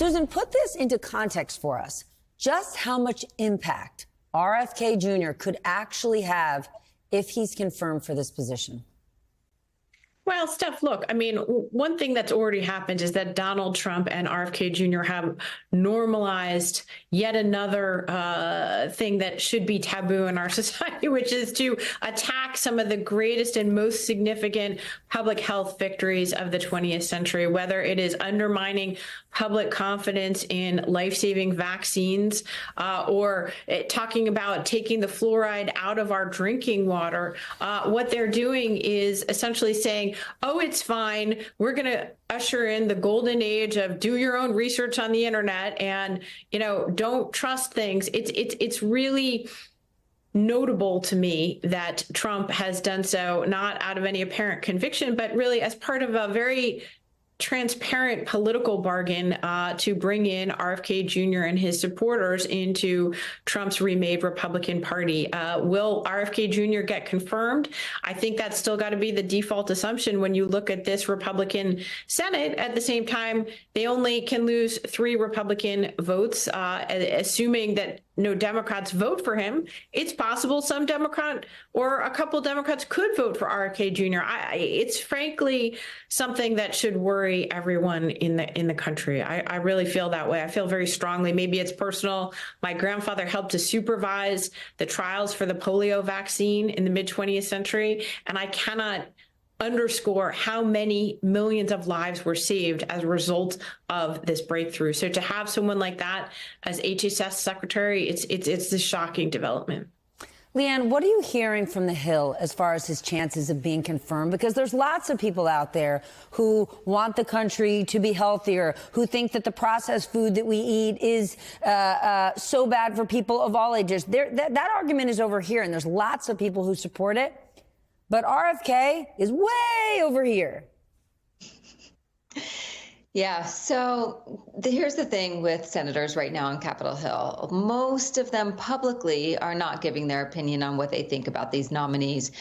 Susan, put this into context for us. Just how much impact RFK Jr. could actually have if he's confirmed for this position? Well, Steph, look, I mean, one thing that's already happened is that Donald Trump and RFK Jr. have normalized yet another thing that should be taboo in our society, which is to attack some of the greatest and most significant public health victories of the 20th century, whether it is undermining public confidence in life-saving vaccines or talking about taking the fluoride out of our drinking water. What they're doing is essentially saying, oh, it's fine. We're going to usher in the golden age of do your own research on the internet and, don't trust things. It's really notable to me that Trump has done so not out of any apparent conviction, but really as part of a very transparent political bargain to bring in RFK Jr. and his supporters into Trump's remade Republican Party. Will RFK Jr. get confirmed? I think that's still got to be the default assumption when you look at this Republican Senate. At the same time, they only can lose 3 Republican votes, assuming that no Democrats vote for him. It's possible some Democrat or a couple Democrats could vote for RFK Jr. It's frankly something that should worry everyone in the country. I really feel that way. I feel very strongly. Maybe it's personal. My grandfather helped to supervise the trials for the polio vaccine in the mid-20th century, and I cannot underscore how many millions of lives were saved as a result of this breakthrough. So to have someone like that as HHS secretary, it's a shocking development. Leanne, what are you hearing from the Hill as far as his chances of being confirmed? Because there's lots of people out there who want the country to be healthier, who think that the processed food that we eat is so bad for people of all ages. That argument is over here, and there's lots of people who support it. But RFK is way over here. Yeah, so here's the thing with senators right now on Capitol Hill. Most of them publicly are not giving their opinion on what they think about these nominees.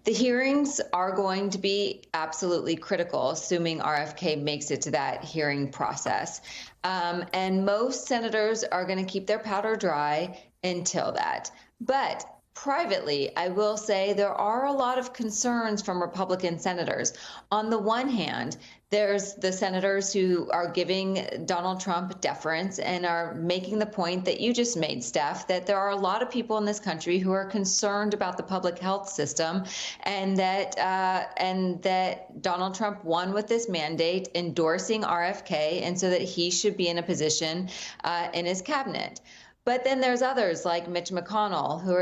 The hearings are going to be absolutely critical, assuming RFK makes it to that hearing process. And most senators are going to keep their powder dry until that. But privately, I will say there are a lot of concerns from Republican senators. On the one hand, there's the senators who are giving Donald Trump deference and are making the point that you just made, Steph, that there are a lot of people in this country who are concerned about the public health system, and that Donald Trump won with this mandate endorsing RFK, and so that he should be in a position in his cabinet. But then there's others like Mitch McConnell, who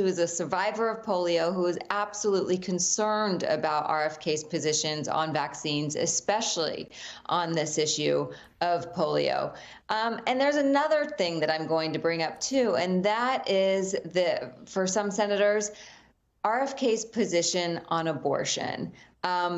is a survivor of polio, who is absolutely concerned about RFK's positions on vaccines, especially on this issue of polio. And there's another thing that I'm going to bring up too, and that is for some senators, RFK's position on abortion.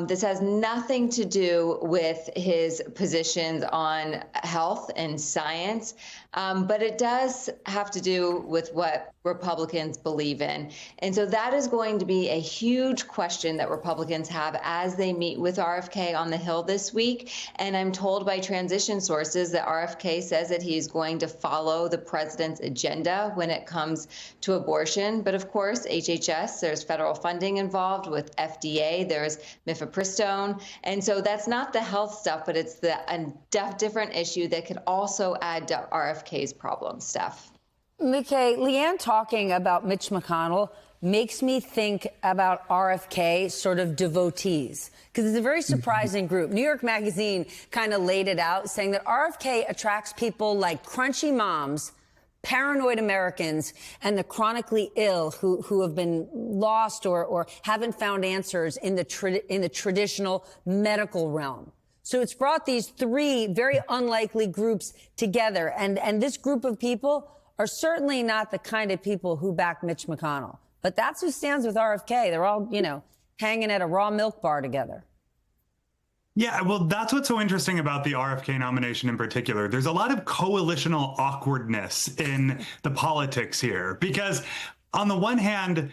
This has nothing to do with his positions on health and science, but it does have to do with what Republicans believe in. And so that is going to be a huge question that Republicans have as they meet with RFK on the Hill this week. And I'm told by transition sources that RFK says that he's going to follow the president's agenda when it comes to abortion. But of course, HHS, there's federal funding involved. With FDA, there's mifepristone. And so that's not the health stuff, but it's a different issue that could also add to RFK's problems, Steph. McKay, Leanne talking about Mitch McConnell makes me think about RFK sort of devotees, because it's a very surprising group. New York Magazine kind of laid it out, saying that RFK attracts people like crunchy moms, paranoid Americans, and the chronically ill who have been lost or haven't found answers in the traditional medical realm. So it's brought these 3 very unlikely groups together. And this group of people are certainly not the kind of people who back Mitch McConnell. But that's who stands with RFK. They're all, hanging at a raw milk bar together. Yeah, well, that's what's so interesting about the RFK nomination in particular. There's a lot of coalitional awkwardness in the politics here, because on the one hand,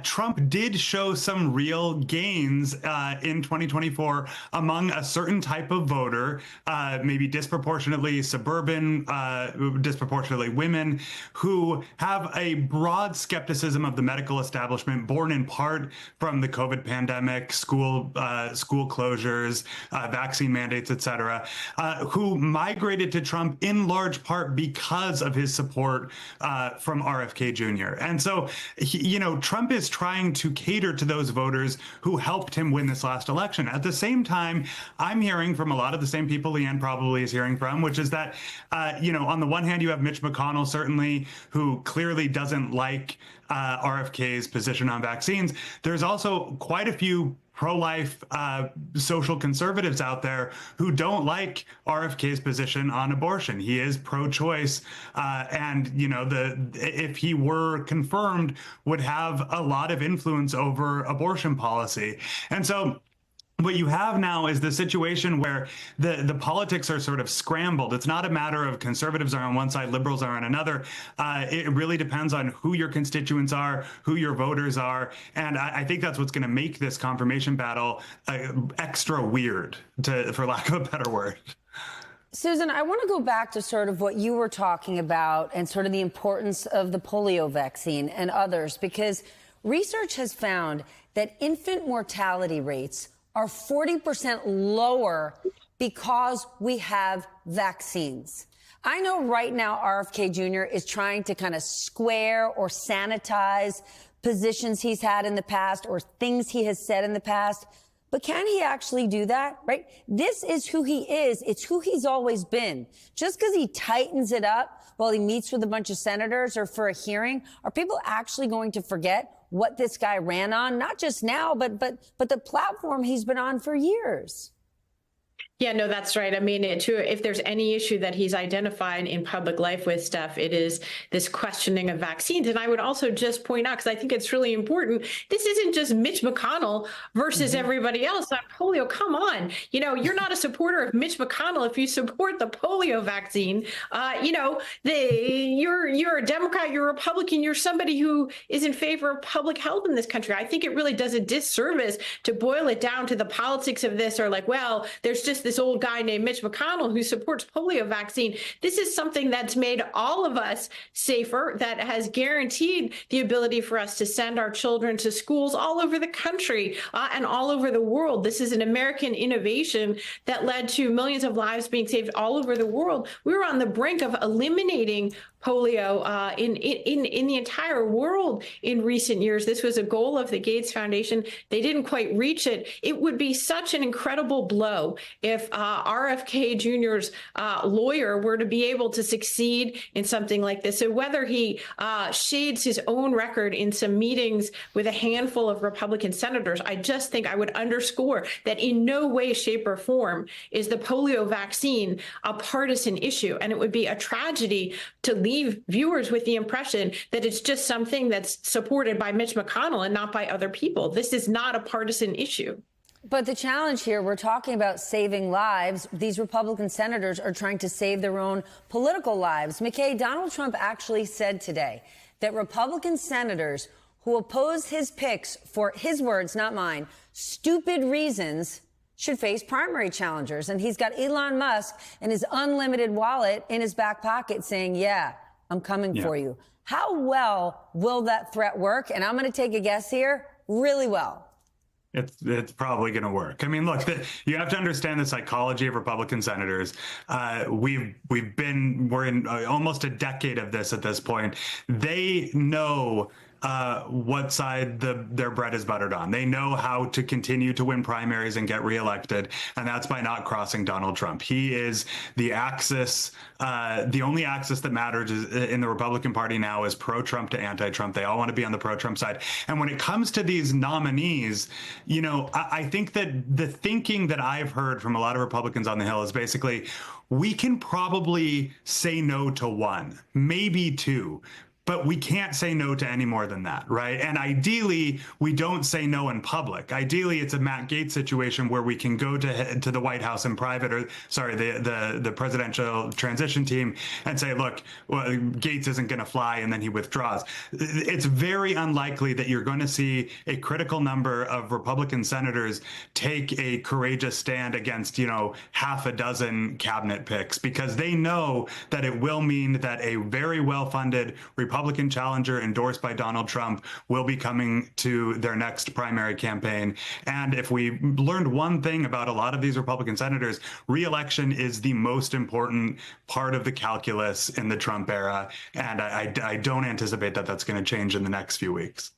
Trump did show some real gains in 2024 among a certain type of voter, maybe disproportionately suburban, disproportionately women, who have a broad skepticism of the medical establishment, born in part from the COVID pandemic, school closures, vaccine mandates, et cetera, who migrated to Trump in large part because of his support from RFK Jr. And so, Trump is trying to cater to those voters who helped him win this last election. At the same time, I'm hearing from a lot of the same people Leanne probably is hearing from, which is that, on the one hand, you have Mitch McConnell, certainly, who clearly doesn't like RFK's position on vaccines. There's also quite a few pro-life social conservatives out there who don't like RFK's position on abortion. He is pro-choice, and if he were confirmed, would have a lot of influence over abortion policy. And so what you have now is the situation where the politics are sort of scrambled. It's not a matter of conservatives are on one side, liberals are on another. It really depends on who your constituents are, who your voters are. And I think that's what's going to make this confirmation battle extra weird, for lack of a better word. Susan, I want to go back to sort of what you were talking about and sort of the importance of the polio vaccine and others, because research has found that infant mortality rates are 40% lower because we have vaccines. I know right now RFK Jr. is trying to kind of square or sanitize positions he's had in the past or things he has said in the past. But can he actually do that, right? This is who he is. It's who he's always been. Just because he tightens it up while he meets with a bunch of senators or for a hearing, are people actually going to forget what this guy ran on? Not just now, but the platform he's been on for years. Yeah, no, that's right. I mean, if there's any issue that he's identified in public life with Steph, it is this questioning of vaccines. And I would also just point out, because I think it's really important, this isn't just Mitch McConnell versus everybody else on polio. Come on. You're not a supporter of Mitch McConnell if you support the polio vaccine. You're a Democrat, you're a Republican, you're somebody who is in favor of public health in this country. I think it really does a disservice to boil it down to the politics of this, or like, well, there's just this old guy named Mitch McConnell who supports polio vaccine. This is something that's made all of us safer, that has guaranteed the ability for us to send our children to schools all over the country and all over the world. This is an American innovation that led to millions of lives being saved all over the world. We were on the brink of eliminating polio in the entire world in recent years. This was a goal of the Gates Foundation. They didn't quite reach it. It would be such an incredible blow if RFK Jr.'s lawyer were to be able to succeed in something like this. So whether he shades his own record in some meetings with a handful of Republican senators, I just think I would underscore that in no way, shape, or form is the polio vaccine a partisan issue. And it would be a tragedy to leave viewers with the impression that it's just something that's supported by Mitch McConnell and not by other people. This is not a partisan issue. But the challenge here, we're talking about saving lives. These Republican senators are trying to save their own political lives. McKay, Donald Trump actually said today that Republican senators who oppose his picks for his words, not mine, stupid reasons, should face primary challengers. And he's got Elon Musk and his unlimited wallet in his back pocket saying, yeah, I'm coming for you. How well will that threat work? And I'm going to take a guess here, really well. It's probably going to work. I mean, look, you have to understand the psychology of Republican senators. We're in almost a decade of this at this point. They know what side their bread is buttered on. They know how to continue to win primaries and get reelected, and that's by not crossing Donald Trump. He is the axis. The only axis that matters in the Republican Party now is pro-Trump to anti-Trump. They all want to be on the pro-Trump side. And when it comes to these nominees, I think that the thinking that I've heard from a lot of Republicans on the Hill is basically, we can probably say no to one, maybe two. but we can't say no to any more than that, right? And ideally, we don't say no in public. Ideally, it's a Matt Gaetz situation where we can go to the White House in private, or sorry, the presidential transition team, and say, look, well, Gaetz isn't going to fly, and then he withdraws. It's very unlikely that you're going to see a critical number of Republican senators take a courageous stand against, half a dozen cabinet picks, because they know that it will mean that a very well-funded Republican challenger endorsed by Donald Trump will be coming to their next primary campaign. And if we learned one thing about a lot of these Republican senators, re-election is the most important part of the calculus in the Trump era. And I don't anticipate that that's going to change in the next few weeks.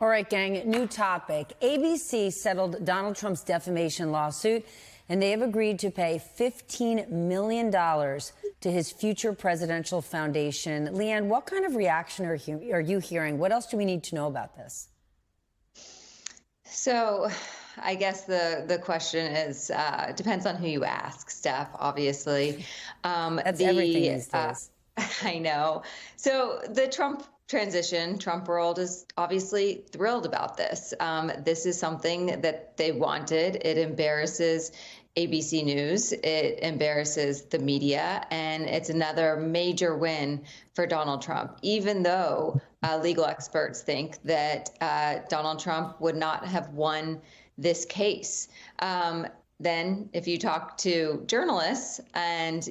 All right, gang, new topic. ABC settled Donald Trump's defamation lawsuit, and they have agreed to pay $15 million to his future presidential foundation. Leanne, what kind of reaction are you hearing? What else do we need to know about this? So I guess the question is, depends on who you ask, Steph, obviously. That's everything these days. I know. So the Trump world is obviously thrilled about this. This is something that they wanted. It embarrasses ABC News. It embarrasses the media. And it's another major win for Donald Trump, even though legal experts think that Donald Trump would not have won this case. Then if you talk to journalists, and,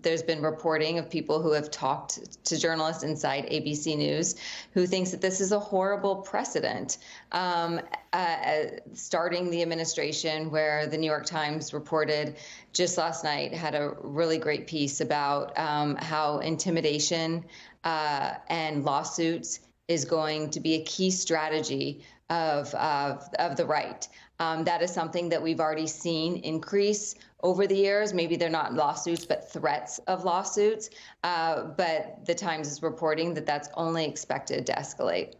there's been reporting of people who have talked to journalists inside ABC News who thinks that this is a horrible precedent, starting the administration, where the New York Times reported just last night, had a really great piece about how intimidation and lawsuits is going to be a key strategy of the right. That is something that we've already seen increase over the years. Maybe they're not lawsuits, but threats of lawsuits. But the Times is reporting that that's only expected to escalate.